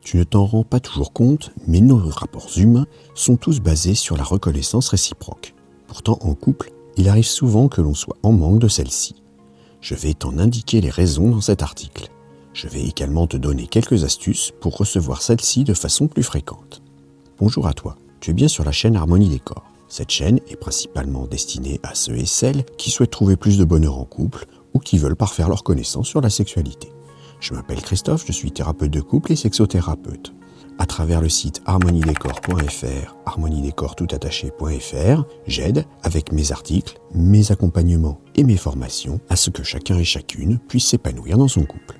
Tu ne t'en rends pas toujours compte, mais nos rapports humains sont tous basés sur la reconnaissance réciproque. Pourtant, en couple, il arrive souvent que l'on soit en manque de celle-ci. Je vais t'en indiquer les raisons dans cet article. Je vais également te donner quelques astuces pour recevoir celle-ci de façon plus fréquente. Bonjour à toi, tu es bien sur la chaîne Harmonie Décor. Cette chaîne est principalement destinée à ceux et celles qui souhaitent trouver plus de bonheur en couple ou qui veulent parfaire leur connaissance sur la sexualité. Je m'appelle Christophe, je suis thérapeute de couple et sexothérapeute. À travers le site harmoniedécor.fr, harmoniedécortoutattaché.fr, j'aide, avec mes articles, mes accompagnements et mes formations, à ce que chacun et chacune puisse s'épanouir dans son couple.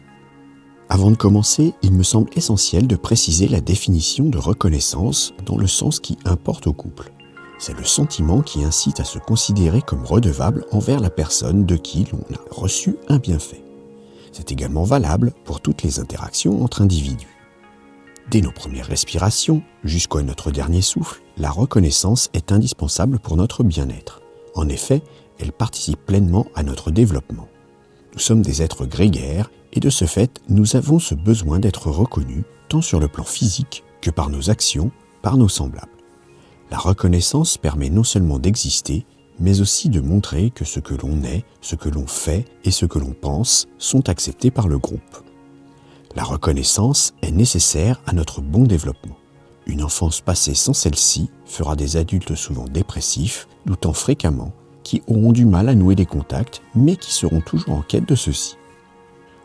Avant de commencer, il me semble essentiel de préciser la définition de reconnaissance dans le sens qui importe au couple. C'est le sentiment qui incite à se considérer comme redevable envers la personne de qui l'on a reçu un bienfait. C'est également valable pour toutes les interactions entre individus. Dès nos premières respirations, jusqu'à notre dernier souffle, la reconnaissance est indispensable pour notre bien-être. En effet, elle participe pleinement à notre développement. Nous sommes des êtres grégaires et de ce fait, nous avons ce besoin d'être reconnus tant sur le plan physique que par nos actions, par nos semblables. La reconnaissance permet non seulement d'exister, mais aussi de montrer que ce que l'on est, ce que l'on fait et ce que l'on pense sont acceptés par le groupe. La reconnaissance est nécessaire à notre bon développement. Une enfance passée sans celle-ci fera des adultes souvent dépressifs, doutant fréquemment, qui auront du mal à nouer des contacts, mais qui seront toujours en quête de ceux-ci.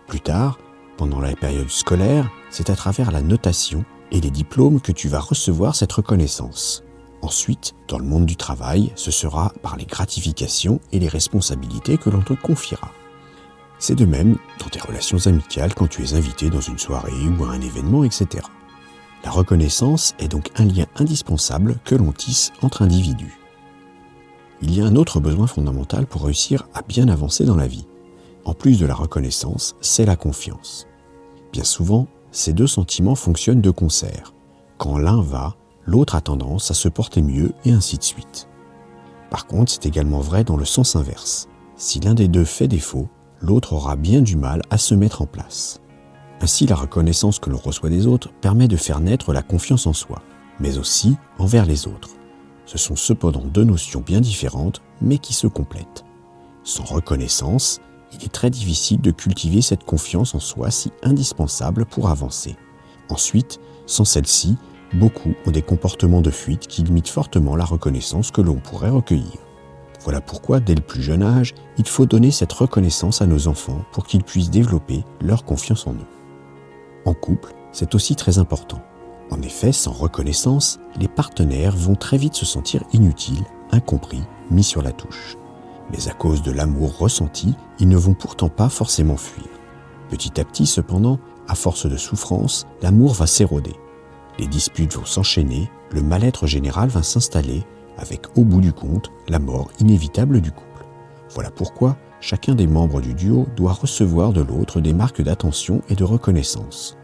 Plus tard, pendant la période scolaire, c'est à travers la notation et les diplômes que tu vas recevoir cette reconnaissance. Ensuite, dans le monde du travail, ce sera par les gratifications et les responsabilités que l'on te confiera. C'est de même dans tes relations amicales quand tu es invité dans une soirée ou à un événement, etc. La reconnaissance est donc un lien indispensable que l'on tisse entre individus. Il y a un autre besoin fondamental pour réussir à bien avancer dans la vie. En plus de la reconnaissance, c'est la confiance. Bien souvent, ces deux sentiments fonctionnent de concert. Quand l'un va, l'autre a tendance à se porter mieux et ainsi de suite. Par contre, c'est également vrai dans le sens inverse. Si l'un des deux fait défaut, l'autre aura bien du mal à se mettre en place. Ainsi, la reconnaissance que l'on reçoit des autres permet de faire naître la confiance en soi, mais aussi envers les autres. Ce sont cependant deux notions bien différentes, mais qui se complètent. Sans reconnaissance, il est très difficile de cultiver cette confiance en soi si indispensable pour avancer. Ensuite, sans celle-ci, beaucoup ont des comportements de fuite qui limitent fortement la reconnaissance que l'on pourrait recueillir. Voilà pourquoi, dès le plus jeune âge, il faut donner cette reconnaissance à nos enfants pour qu'ils puissent développer leur confiance en eux. En couple, c'est aussi très important. En effet, sans reconnaissance, les partenaires vont très vite se sentir inutiles, incompris, mis sur la touche. Mais à cause de l'amour ressenti, ils ne vont pourtant pas forcément fuir. Petit à petit, cependant, à force de souffrance, l'amour va s'éroder. Les disputes vont s'enchaîner, le mal-être général va s'installer, avec au bout du compte, la mort inévitable du couple. Voilà pourquoi chacun des membres du duo doit recevoir de l'autre des marques d'attention et de reconnaissance.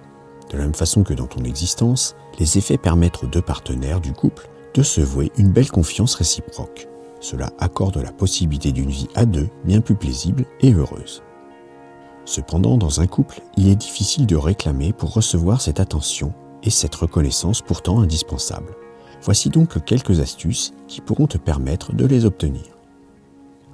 De la même façon que dans ton existence, les effets permettent aux deux partenaires du couple de se vouer une belle confiance réciproque. Cela accorde la possibilité d'une vie à deux bien plus paisible et heureuse. Cependant, dans un couple, il est difficile de réclamer pour recevoir cette attention et cette reconnaissance pourtant indispensable. Voici donc quelques astuces qui pourront te permettre de les obtenir.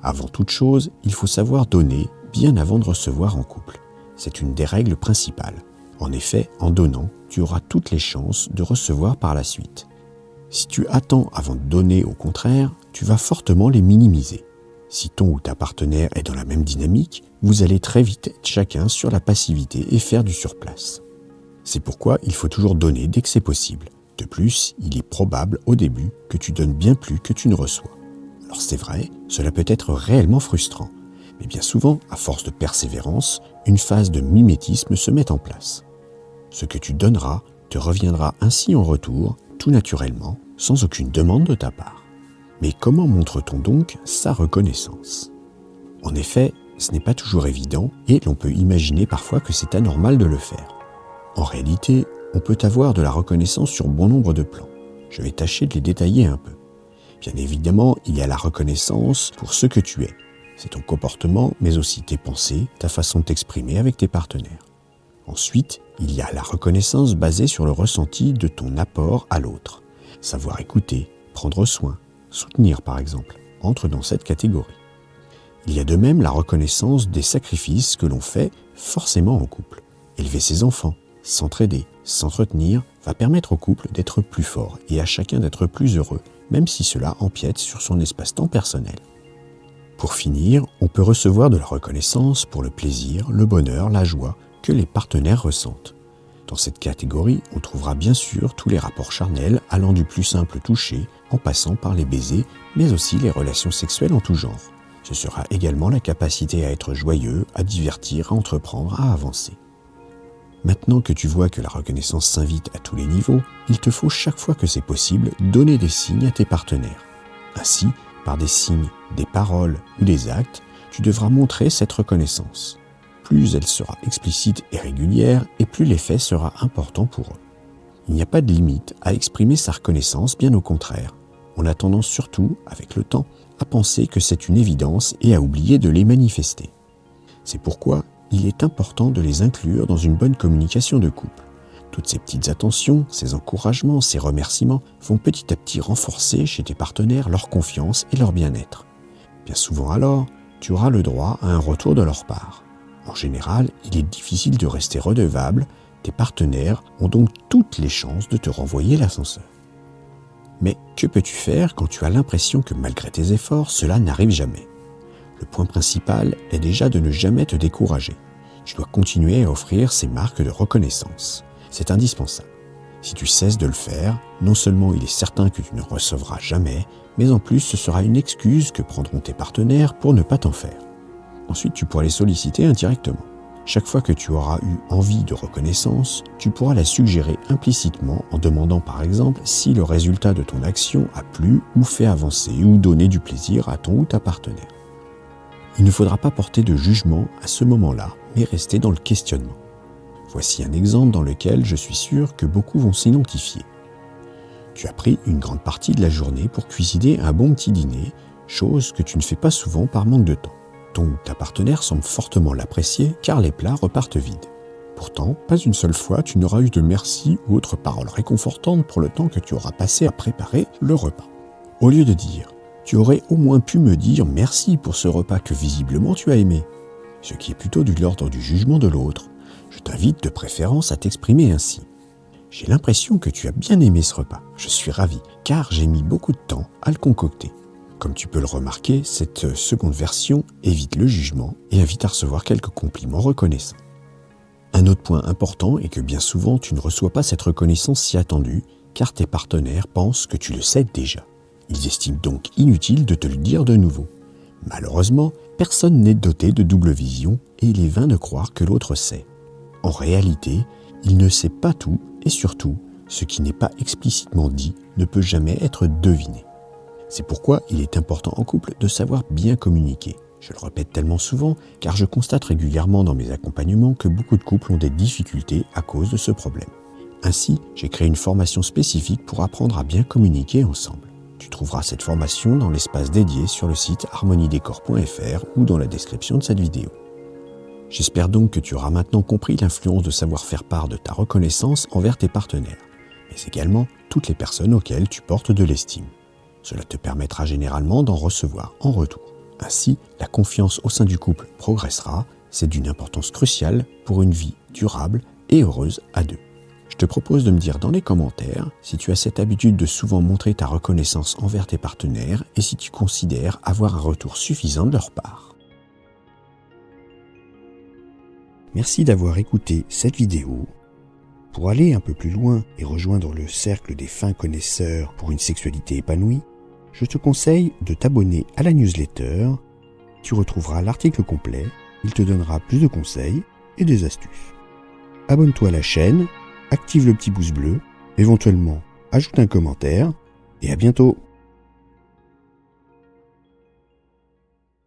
Avant toute chose, il faut savoir donner bien avant de recevoir en couple. C'est une des règles principales. En effet, en donnant, tu auras toutes les chances de recevoir par la suite. Si tu attends avant de donner, au contraire, tu vas fortement les minimiser. Si ton ou ta partenaire est dans la même dynamique, vous allez très vite être chacun sur la passivité et faire du surplace. C'est pourquoi il faut toujours donner dès que c'est possible. De plus, il est probable au début que tu donnes bien plus que tu ne reçois. Alors c'est vrai, cela peut être réellement frustrant. Mais bien souvent, à force de persévérance, une phase de mimétisme se met en place. Ce que tu donneras te reviendra ainsi en retour, tout naturellement, sans aucune demande de ta part. Mais comment montre-t-on donc sa reconnaissance ? En effet, ce n'est pas toujours évident et l'on peut imaginer parfois que c'est anormal de le faire. En réalité, on peut avoir de la reconnaissance sur bon nombre de plans. Je vais tâcher de les détailler un peu. Bien évidemment, il y a la reconnaissance pour ce que tu es. C'est ton comportement, mais aussi tes pensées, ta façon de t'exprimer avec tes partenaires. Ensuite, il y a la reconnaissance basée sur le ressenti de ton apport à l'autre. Savoir écouter, prendre soin, soutenir par exemple, entre dans cette catégorie. Il y a de même la reconnaissance des sacrifices que l'on fait forcément en couple. Élever ses enfants, s'entraider, s'entretenir va permettre au couple d'être plus fort et à chacun d'être plus heureux, même si cela empiète sur son espace-temps personnel. Pour finir, on peut recevoir de la reconnaissance pour le plaisir, le bonheur, la joie que les partenaires ressentent. Dans cette catégorie, on trouvera bien sûr tous les rapports charnels allant du plus simple toucher en passant par les baisers, mais aussi les relations sexuelles en tout genre. Ce sera également la capacité à être joyeux, à divertir, à entreprendre, à avancer. Maintenant que tu vois que la reconnaissance s'invite à tous les niveaux, il te faut chaque fois que c'est possible donner des signes à tes partenaires. Ainsi, par des signes, des paroles ou des actes, tu devras montrer cette reconnaissance. Plus elle sera explicite et régulière, et plus l'effet sera important pour eux. Il n'y a pas de limite à exprimer sa reconnaissance, bien au contraire. On a tendance surtout, avec le temps, à penser que c'est une évidence et à oublier de les manifester. C'est pourquoi il est important de les inclure dans une bonne communication de couple. Toutes ces petites attentions, ces encouragements, ces remerciements vont petit à petit renforcer chez tes partenaires leur confiance et leur bien-être. Bien souvent alors, tu auras le droit à un retour de leur part. En général, il est difficile de rester redevable, tes partenaires ont donc toutes les chances de te renvoyer l'ascenseur. Mais que peux-tu faire quand tu as l'impression que malgré tes efforts, cela n'arrive jamais ? Le point principal est déjà de ne jamais te décourager. Tu dois continuer à offrir ces marques de reconnaissance. C'est indispensable. Si tu cesses de le faire, non seulement il est certain que tu ne recevras jamais, mais en plus ce sera une excuse que prendront tes partenaires pour ne pas t'en faire. Ensuite, tu pourras les solliciter indirectement. Chaque fois que tu auras eu envie de reconnaissance, tu pourras la suggérer implicitement en demandant par exemple si le résultat de ton action a plu ou fait avancer ou donné du plaisir à ton ou ta partenaire. Il ne faudra pas porter de jugement à ce moment-là, mais rester dans le questionnement. Voici un exemple dans lequel je suis sûr que beaucoup vont s'identifier. Tu as pris une grande partie de la journée pour cuisiner un bon petit dîner, chose que tu ne fais pas souvent par manque de temps. Ton ou ta partenaire semble fortement l'apprécier car les plats repartent vides. Pourtant, pas une seule fois tu n'auras eu de merci ou autre parole réconfortante pour le temps que tu auras passé à préparer le repas. Au lieu de dire « tu aurais au moins pu me dire merci pour ce repas que visiblement tu as aimé », ce qui est plutôt de l'ordre du jugement de l'autre, je t'invite de préférence à t'exprimer ainsi. J'ai l'impression que tu as bien aimé ce repas. Je suis ravi, car j'ai mis beaucoup de temps à le concocter. Comme tu peux le remarquer, cette seconde version évite le jugement et invite à recevoir quelques compliments reconnaissants. Un autre point important est que bien souvent, tu ne reçois pas cette reconnaissance si attendue, car tes partenaires pensent que tu le sais déjà. Ils estiment donc inutile de te le dire de nouveau. Malheureusement, personne n'est doté de double vision et il est vain de croire que l'autre sait. En réalité, il ne sait pas tout et surtout, ce qui n'est pas explicitement dit ne peut jamais être deviné. C'est pourquoi il est important en couple de savoir bien communiquer. Je le répète tellement souvent car je constate régulièrement dans mes accompagnements que beaucoup de couples ont des difficultés à cause de ce problème. Ainsi, j'ai créé une formation spécifique pour apprendre à bien communiquer ensemble. Tu trouveras cette formation dans l'espace dédié sur le site harmoniedécor.fr ou dans la description de cette vidéo. J'espère donc que tu auras maintenant compris l'influence de savoir faire part de ta reconnaissance envers tes partenaires, mais également toutes les personnes auxquelles tu portes de l'estime. Cela te permettra généralement d'en recevoir en retour. Ainsi, la confiance au sein du couple progressera, c'est d'une importance cruciale pour une vie durable et heureuse à deux. Je te propose de me dire dans les commentaires si tu as cette habitude de souvent montrer ta reconnaissance envers tes partenaires et si tu considères avoir un retour suffisant de leur part. Merci d'avoir écouté cette vidéo. Pour aller un peu plus loin et rejoindre le cercle des fins connaisseurs pour une sexualité épanouie, je te conseille de t'abonner à la newsletter. Tu retrouveras l'article complet, il te donnera plus de conseils et des astuces. Abonne-toi à la chaîne, active le petit pouce bleu, éventuellement ajoute un commentaire et à bientôt.